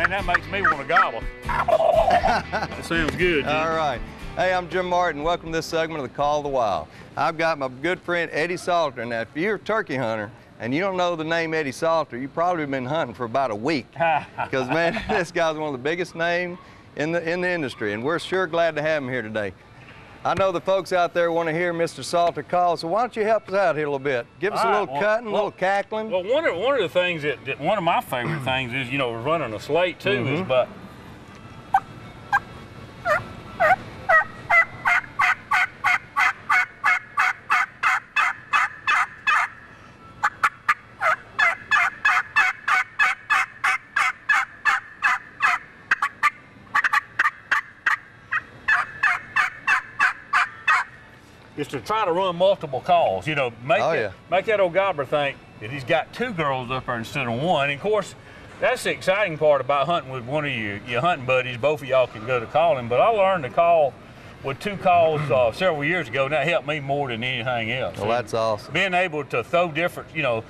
Man, that makes me want to gobble. That sounds good, dude. All right. Hey, I'm Jim Martin. Welcome to this segment of the Call of the Wild. I've got my good friend Eddie Salter. Now, if you're a turkey hunter and you don't know the name Eddie Salter, you've probably been hunting for about a week. Because, man, this guy's one of the biggest names in the industry, and we're sure glad to have him here today. I know the folks out there want to hear Mr. Salter call, so why don't you help us out here a little bit? Give us a little cutting, a little cackling. Well, one of the things that one of my favorite things is, you know, running a slate too, is but is to try to run multiple calls. You know, make that old gobbler think that he's got two girls up there instead of one. And of course, that's the exciting part about hunting with one of your hunting buddies. Both of y'all can go to calling. But I learned to call with two calls several years ago, and that helped me more than anything else. Well, that's awesome. Being able to throw different, maybe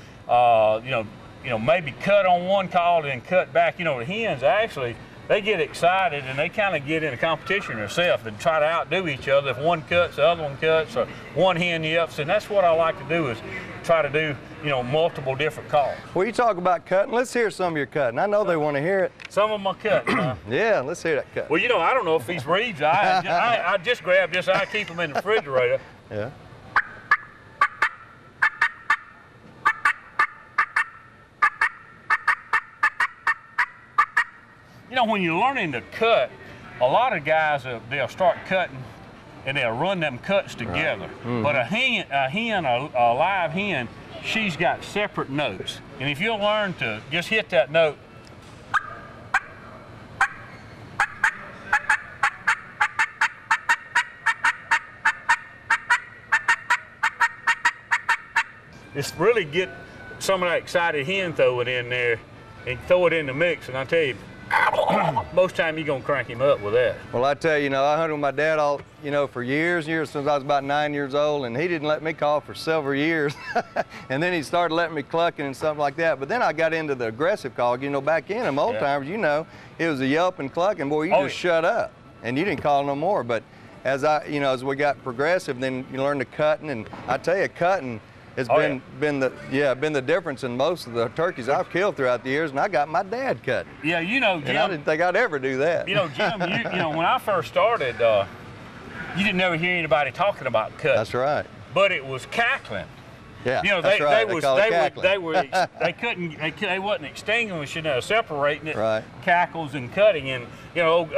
cut on one call and cut back. You know, the hens actually, they get excited and they kind of get in a competition themselves and try to outdo each other. If one cuts, the other one cuts, or one hen yips, and that's what I like to do, is try to do, you know, multiple different calls. Well, you talk about cutting. Let's hear some of your cutting. I know they want to hear it. Some of them are cut. Yeah, let's hear that cut. Well, you know, I don't know if these reeds, I just grab this, I keep them in the refrigerator. Yeah. You know, when you're learning to cut, a lot of guys, they'll start cutting and they'll run them cuts together. Right. But a live hen, she's got separate notes. And if you'll learn to just hit that note, just really get some of that excited hen, throw it in there and throw it in the mix, and I tell you, most time you're gonna crank him up with that. Well, I tell you, I hunted with my dad for years since I was about 9 years old, and he didn't let me call for several years. And then he started letting me clucking and something like that. But then I got into the aggressive call. You know, back in them old timers, it was a yelp and clucking. Boy, you just shut up, and you didn't call no more. But as we got progressive, then you learn to cutting, and I tell you, cutting has been the difference in most of the turkeys I've killed throughout the years, and I got my dad cutting. Yeah, you know, Jim. And I didn't think I'd ever do that. You know, Jim, when I first started, you didn't ever hear anybody talking about cutting. That's right. But it was cackling. Yeah, you know, they wasn't extinguishing it, separating it, right. Cackles and cutting. And you know,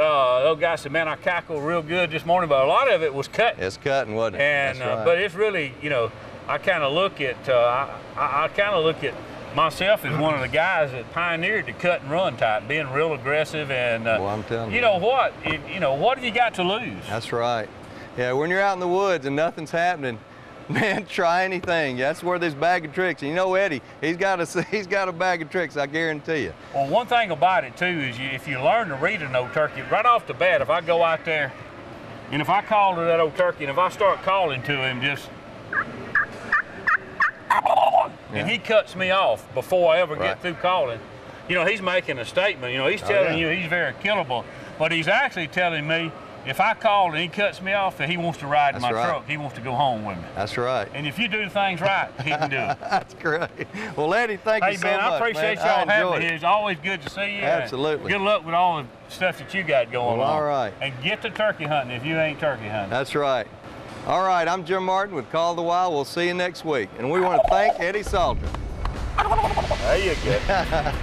old guy said, "Man, I cackled real good this morning," but a lot of it was cutting. It's cutting, wasn't it? And That's right. But it's really, I kind of look at myself as one of the guys that pioneered the cut and run type, being real aggressive. And well, I'm telling you, what have you got to lose? That's right. Yeah, when you're out in the woods and nothing's happening, man, try anything. That's where there's bag of tricks. And you know Eddie, he's got a bag of tricks, I guarantee you. Well, one thing about it too is if you learn to read an old turkey right off the bat, if I go out there and if I call to that old turkey and if I start calling to him just and he cuts me off before I ever get through calling, he's making a statement. He's telling you he's very killable, but he's actually telling me if I call and he cuts me off that he wants to ride in my truck, he wants to go home with me. That's right. And if you do things right, he can do it. That's great. Well, Eddie, thank you so much. I appreciate y'all having me here. It's always good to see you. Absolutely. Good luck with all the stuff that you got going on. All right. And get to turkey hunting if you ain't turkey hunting. That's right. All right, I'm Jim Martin with Call of the Wild. We'll see you next week. And we want to thank Eddie Salter. There you go.